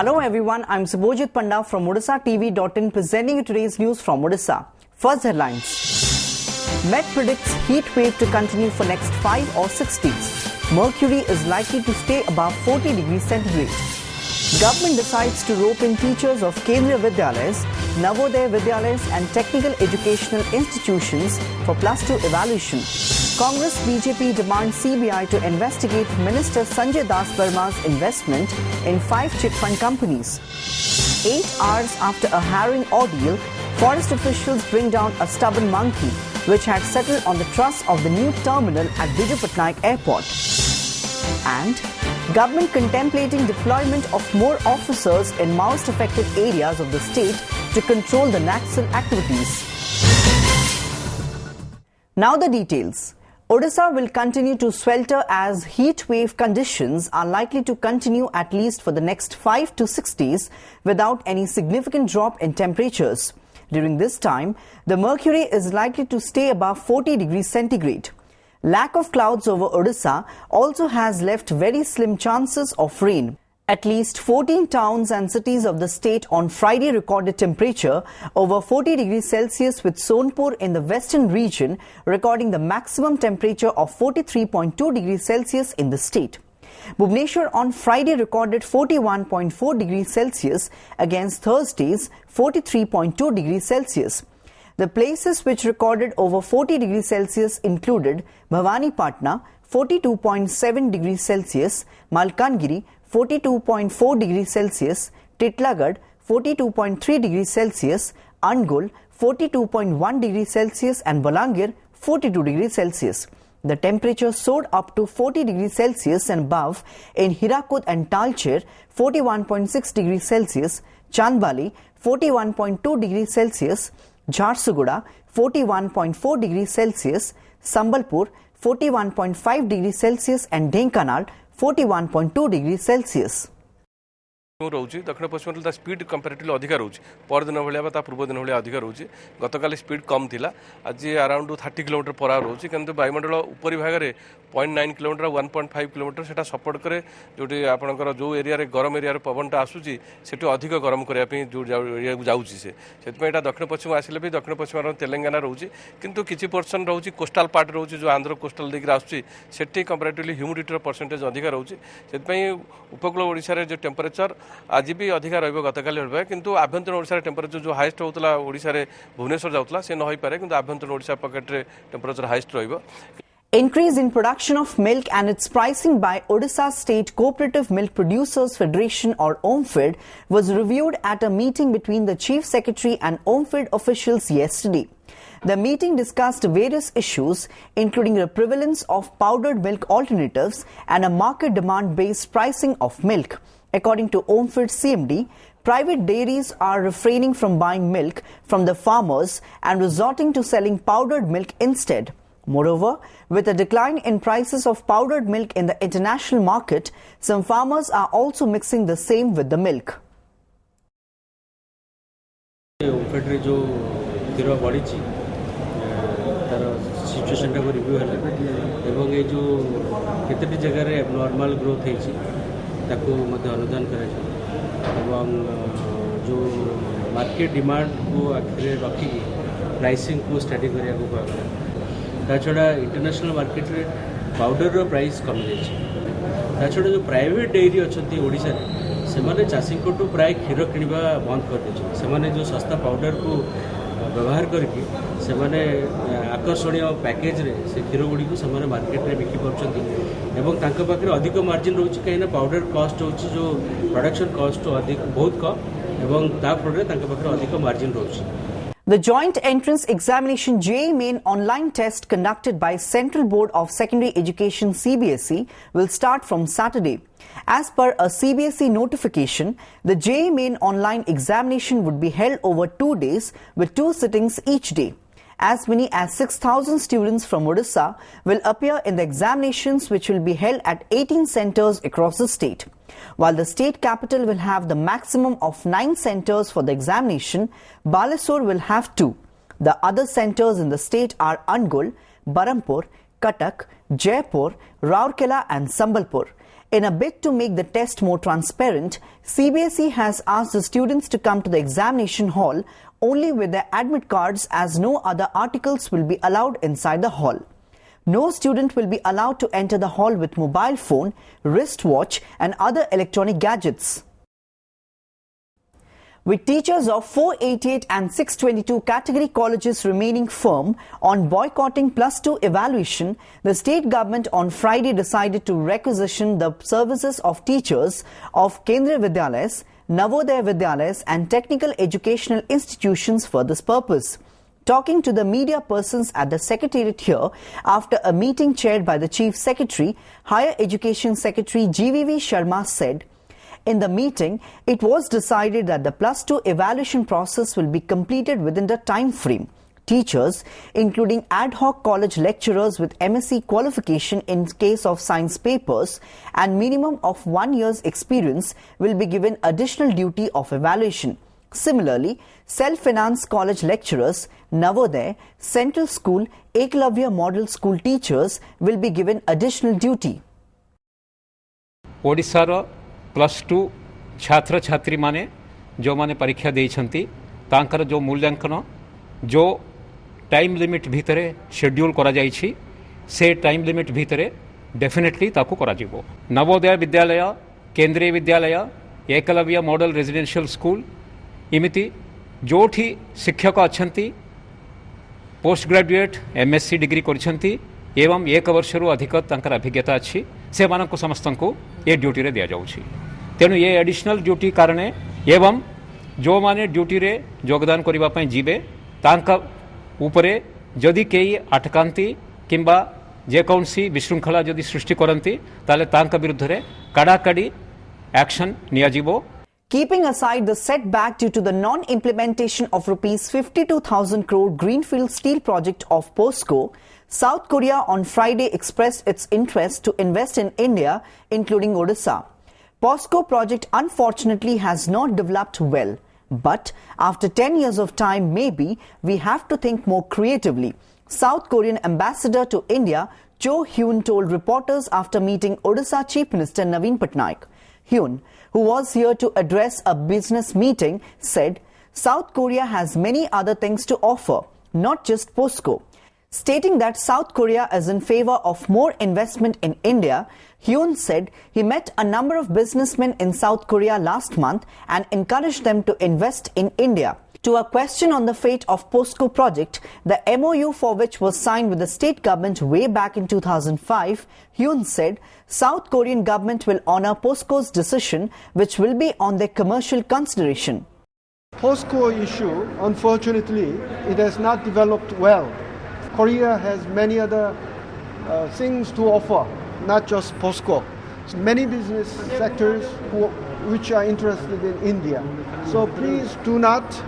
Hello everyone, I'm Subhojit Panda from Odishatv.in presenting you today's news from Odisha. First headlines. Met predicts heat wave to continue for next 5 or 6 days. Mercury is likely to stay above 40 degrees centigrade. Government decides to rope in teachers of Kendriya Vidyalayas, Navodaya Vidyalayas and technical educational institutions for plus 2 evaluation. Congress BJP demands CBI to investigate Minister Sanjay Das Verma's investment in 5 chit fund companies. 8 hours after a harrowing ordeal, forest officials bring down a stubborn monkey which had settled on the truss of the new terminal at Vijay Patnaik Airport. And government contemplating deployment of more officers in Maoist affected areas of the state to control the Naxal activities. Now the details. Odisha will continue to swelter as heat wave conditions are likely to continue at least for the next 5 to 6 days without any significant drop in temperatures. During this time, the mercury is likely to stay above 40 degrees centigrade. Lack of clouds over Odisha also has left very slim chances of rain. At least 14 towns and cities of the state on Friday recorded temperature over 40 degrees Celsius, with Sonpur in the western region recording the maximum temperature of 43.2 degrees Celsius in the state. Bhubaneswar on Friday recorded 41.4 degrees Celsius against Thursday's 43.2 degrees Celsius. The places which recorded over 40 degrees Celsius included Bhavani Patna 42.7 degrees Celsius, Malkangiri 42.4 degrees Celsius, Titlagad 42.3 degrees Celsius, Angul 42.1 degrees Celsius and Balangir 42 degrees Celsius. The temperature soared up to 40 degrees Celsius and above in Hirakud and Talcher 41.6 degrees Celsius, Chandbali 41.2 degrees Celsius, Jharsuguda 41.4 degrees Celsius, Sambalpur 41.5 degrees Celsius and Dhenkanal 41.2 degrees Celsius. रोचे दक्षिण पश्चिम speed comparatively अधिक रोचे पर दिन भाया पूर्व दिन भाया अधिक रोचे गतकाली स्पीड कम थिला आज अराउंड 30 किलोमीटर पर आवर रोचे किंतु वायुमंडल उपरी भाग में 0.9 किलोमीटर 1.5 किलोमीटर से सपोर्ट करे जोटी आपंकर जो एरिया गरम एरिया पवनटा आसूसी से अधिक गरम करने जो जाऊँगी से दक्षिण पश्चिम आसिले भी दक्षिण पश्चिम तेलंगाना रोचे किंतु किसी पर्सन रोचे कोस्टाल पार्ट रोचे जो आंध्र कोस्टाल देखिए आसूसी कंपेरेटिवली ह्यूमिडिटी परसेंटेज अधिक रोचे से उपकूल ओडिशा जो टेम्परेचर आज भी अधिक रतकाली किंतु आभ्यंतरण ओडिशा टेम्परेचर जो हाइस्ट होता ओडिशा भुवनेश्वर जाऊला से न हो पारे किंतु आभ्यंतरण ओडिशा पॉकेट रे टेम्परेचर हाइस्ट रहिबो. Increase in production of milk and its pricing by Odisha State Cooperative Milk Producers Federation or OMFED was reviewed at a meeting between the Chief Secretary and OMFED officials yesterday. The meeting discussed various issues including the prevalence of powdered milk alternatives and a market demand-based pricing of milk. According to OMFED CMD, private dairies are refraining from buying milk from the farmers and resorting to selling powdered milk instead. Moreover, with a decline in prices of powdered milk in the international market, some farmers are also mixing the same with the milk. Situation को review है एवं ये जो केतटी जगह रे abnormal growth है ताको मध्य अनुदान एवं जो मार्केट डिमांड को आखिर रखी प्राइसिंग को स्टडी करिया को कहला छड़ा इंटरनेशनल मार्केट रे पाउडर रो प्राइस कम जाय छड़ा जो प्राइवेट डेयरी अछंती ओडिसा रे से माने चासी को तो प्राय क्षीर किनिबा बंद कर दे से माने जो सस्ता पाउडर को व्यवहार करके से माने आकर्षणीय पैकेज रे से क्षीर गुड़ी को से मार्केट में बिकी पारे अधिक मार्जिन रोचे कहीं पाउडर कॉस्ट हो जो प्रोडक्शन कॉस्ट अधिक बहुत कम एवं अधिक मार्जिन रोचे. The joint entrance examination JEE Main online test conducted by Central Board of Secondary Education CBSE will start from Saturday. As per a CBSE notification, the JEE Main online examination would be held over 2 days with 2 sittings each day. As many as 6,000 students from Odisha will appear in the examinations, which will be held at 18 centres across the state. While the state capital will have the maximum of 9 centres for the examination, Balasore will have 2. The other centres in the state are Angul, Barampur, Cuttack, Jaipur, Rourkela and Sambalpur. In a bid to make the test more transparent, CBSE has asked the students to come to the examination hall only with their admit cards, as no other articles will be allowed inside the hall. No student will be allowed to enter the hall with mobile phone, wristwatch and other electronic gadgets. With teachers of 488 and 622 category colleges remaining firm on boycotting +2 evaluation, the state government on Friday decided to requisition the services of teachers of Kendriya Vidyalayas, Navodaya Vidyalayas and technical educational institutions for this purpose. Talking to the media persons at the Secretariat here after a meeting chaired by the Chief Secretary, Higher Education Secretary GVV Sharma said, in the meeting, it was decided that the +2 evaluation process will be completed within the time frame. Teachers, including ad hoc college lecturers with MSc qualification in case of science papers and minimum of 1 year's experience, will be given additional duty of evaluation. Similarly, self-financed college lecturers, Navodaya, Central School, Eklavya Model School teachers will be given additional duty. Odisha +2 छात्र छात्री माने जो माने परीक्षा देइछंती तांकर जो मूल्यांकन जो time limit भितरे शेड्यूल करा जाइछि से टाइम लिमिट भितरे डेफिनेटली ताकू करा जिवो। नवोदय विद्यालय, केंद्रीय विद्यालय, एकलव्य मॉडल रेजिडेंशियल स्कूल इमिति जोठी शिक्षक अछंती पोस्ट ग्रेजुएट एमएससी डिग्री करछंती एवं 1 वर्षरू अधिक तांकर अभिज्ञता अछि से मानक समस्त को ये ड्यूटी रे दिया जाउछि। तेणु ये एडिशनल ड्यूटी कारण एवं जो माने ड्यूटी रे योगदान करिबा पई जीवे तांका उपरे जदि केई अटकांती किंबा जे कौनसी विशृंखला जदि सृष्टि करंती ताले तांका विरुद्ध रे कड़ाकड़ी एक्शन निया जीवो। Keeping aside the setback due to the non-implementation of Rs 52,000 crore Greenfield Steel project of POSCO, South Korea on Friday expressed its interest to invest in India, including Odisha. POSCO project unfortunately has not developed well, but after 10 years of time, maybe we have to think more creatively. South Korean ambassador to India, Cho Hyun, told reporters after meeting Odisha Chief Minister Naveen Patnaik. Hyun, who was here to address a business meeting, said South Korea has many other things to offer, not just POSCO. Stating that South Korea is in favor of more investment in India, Hyun said he met a number of businessmen in South Korea last month and encouraged them to invest in India. To a question on the fate of POSCO project, the MOU for which was signed with the state government way back in 2005, Hyun said South Korean government will honor POSCO's decision, which will be on their commercial consideration. POSCO issue, unfortunately, it has not developed well. Korea has many other things to offer, not just POSCO. Many business sectors which are interested in India. So please do not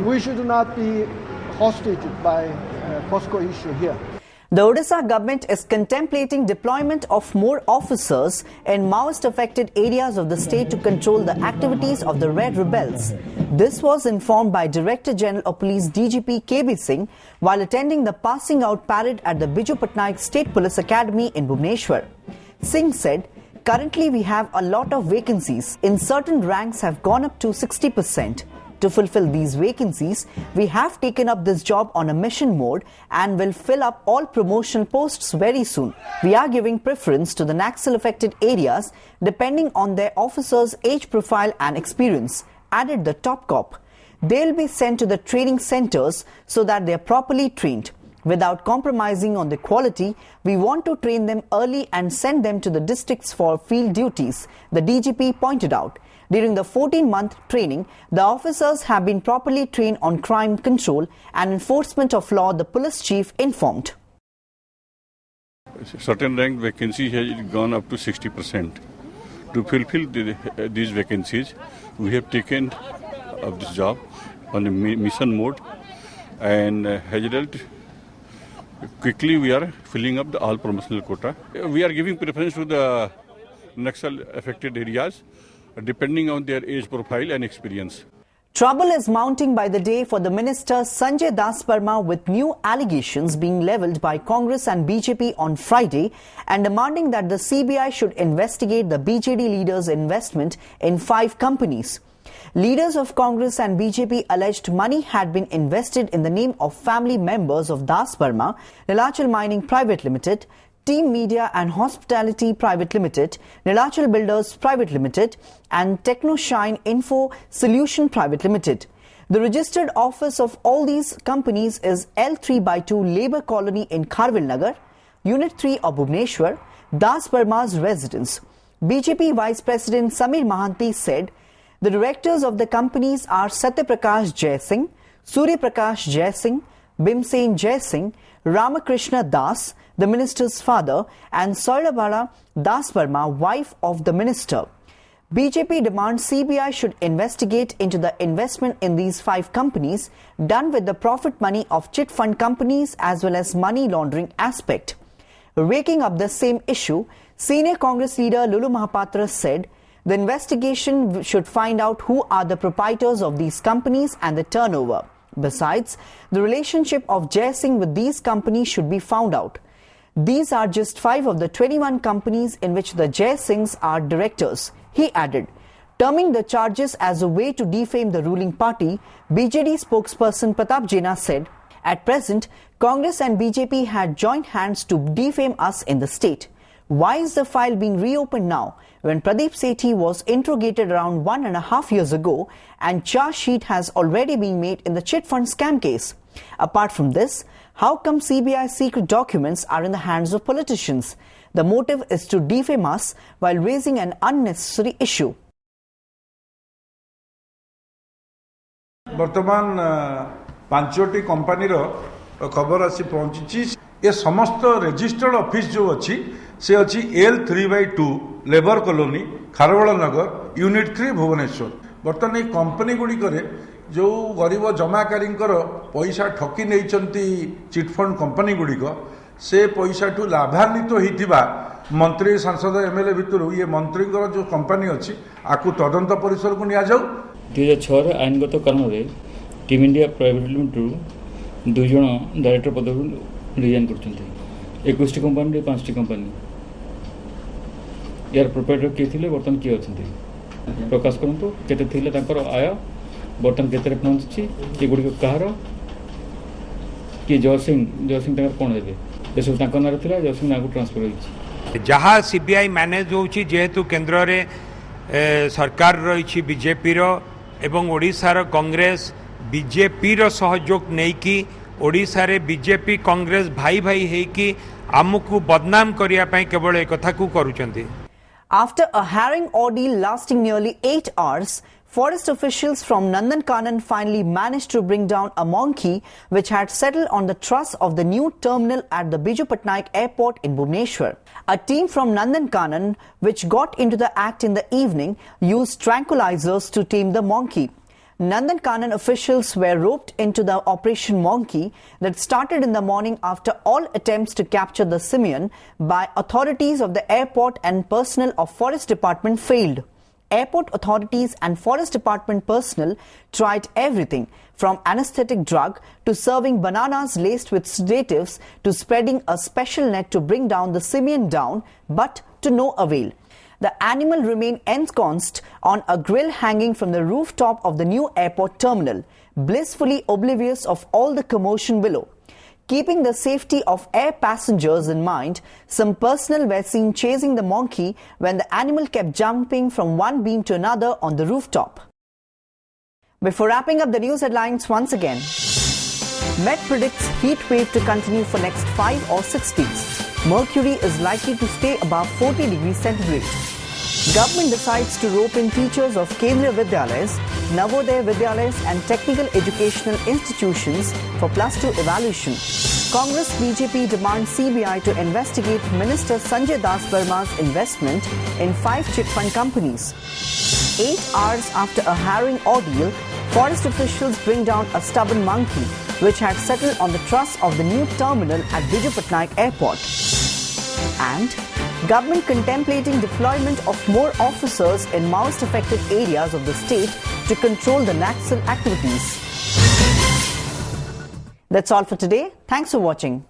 we should not be hostage by POSCO issue here. The Odisha government is contemplating deployment of more officers in Maoist-affected areas of the state to control the activities of the Red Rebels. This was informed by Director General of Police DGP KB Singh while attending the passing out parade at the Biju Patnaik State Police Academy in Bhubaneswar. Singh said, currently we have a lot of vacancies. In certain ranks have gone up to 60%. To fulfill these vacancies, we have taken up this job on a mission mode and will fill up all promotion posts very soon. We are giving preference to the Naxal-affected areas depending on their officers' age profile and experience, added the top cop. They'll be sent to the training centers so that they are properly trained. Without compromising on the quality, we want to train them early and send them to the districts for field duties, the DGP pointed out. During the 14-month training, the officers have been properly trained on crime control and enforcement of law, the police chief informed. Certain rank vacancies has gone up to 60%. To fulfill these vacancies, we have taken up this job on a mission mode, and as a result, quickly we are filling up the all promotional quota. We are giving preference to the Naxal affected areas depending on their age profile and experience. Trouble is mounting by the day for the minister Sanjay Das Verma, with new allegations being levelled by Congress and BJP on Friday and demanding that the CBI should investigate the BJD leader's investment in 5 companies. Leaders of Congress and BJP alleged money had been invested in the name of family members of Das Verma, Nilachal Mining Private Limited, Team Media and Hospitality Private Limited, Nilachal Builders Private Limited and Technoshine Info Solution Private Limited. The registered office of all these companies is L3/2 Labour Colony in Kharwil Nagar, Unit 3 of Bhubaneswar, Das Verma's residence. BJP Vice President Samir Mahanti said the directors of the companies are Satyaprakash Jai Singh, Surya Prakash Jai Singh, Bhimsen Jai Singh, Ramakrishna Das, the minister's father, and Saurabhala Das Verma, wife of the minister. BJP demands CBI should investigate into the investment in these 5 companies done with the profit money of chit fund companies as well as money laundering aspect. Raking up the same issue, senior Congress leader Lulu Mahapatra said the investigation should find out who are the proprietors of these companies and the turnover. Besides, the relationship of Jai Singh with these companies should be found out. These are just 5 of the 21 companies in which the Jai Singhs are directors, he added. Terming the charges as a way to defame the ruling party, BJD spokesperson Pratap Jena said, "At present, Congress and BJP had joined hands to defame us in the state. Why is the file being reopened now when Pradeep Sethi was interrogated around 1.5 years ago and charge sheet has already been made in the chit fund scam case? Apart from this, how come CBI secret documents are in the hands of politicians? The motive is to defame us while raising an unnecessary issue." वर्तमान 5टी company खबर आसी पहुंची। ये समस्त registered office जो अच्छी से अच्छी L3/2 लेबर कॉलोनी खारवल नगर यूनिट 3 भुवनेश्वर। बर्तमान ये कंपनी गुड़िक जो गरीब जमाकारी पैसा ठकी नहीं चिटफंड कंपनी गुड़िक से पैसा ठू लाभान्वित होता मंत्री सांसद एमएलए भितर ये मंत्री जो कंपनी अच्छी आपको तदंत परिसर को नि जाऊ। 2006 आईनगत कारण टीम इंडिया प्राइवेट लिमिटेड 2 जन डायरेक्टर पद रिजाइन कर 21 कंपनी 5टी कंपनी यार प्रोप्राइटर किए थे बर्तमान किए अच्छा प्रकाश करूँ के आय बर्तमान के पहुँची ये गुड़िक कहार किए जय सिंह कौन देवे ये सब ना था जय सिंह ना को ट्रांसफर हो जहाँ सीबीआई मैनेज होची जेहेतु केंद्र रे सरकार रही बीजेपी एवं ओडिशार कांग्रेस बीजेपी सहयोग नहीं कि ओडिशा रे बीजेपी कांग्रेस भाई भाई है कि आमको बदनाम करने केवल एक कथा को करूचंती। After a harrowing ordeal lasting nearly 8 hours, forest officials from Nandankanan finally managed to bring down a monkey which had settled on the truss of the new terminal at the Biju Patnaik airport in Bhubaneswar. A team from Nandankanan, which got into the act in the evening, used tranquilizers to tame the monkey. Nandankanan officials were roped into the Operation Monkey that started in the morning after all attempts to capture the simian by authorities of the airport and personnel of Forest Department failed. Airport authorities and Forest Department personnel tried everything from anesthetic drug to serving bananas laced with sedatives to spreading a special net to bring down the simian down, but to no avail. The animal remained ensconced on a grill hanging from the rooftop of the new airport terminal, blissfully oblivious of all the commotion below. Keeping the safety of air passengers in mind, some personnel were seen chasing the monkey when the animal kept jumping from one beam to another on the rooftop. Before wrapping up the news headlines once again, Met predicts heat wave to continue for next 5 or 6 days. Mercury is likely to stay above 40 degrees centigrade. Government decides to rope in teachers of Kendriya Vidyalayas, Navodaya Vidyalayas and technical educational institutions for plus 2 evaluation. Congress BJP demands CBI to investigate Minister Sanjay Das Verma's investment in 5 chit fund companies. 8 hours after a harrowing ordeal, forest officials bring down a stubborn monkey which had settled on the truss of the new terminal at Biju Patnaik airport. And government contemplating deployment of more officers in Maoist affected areas of the state to control the Naxal activities. That's all for today. Thanks for watching.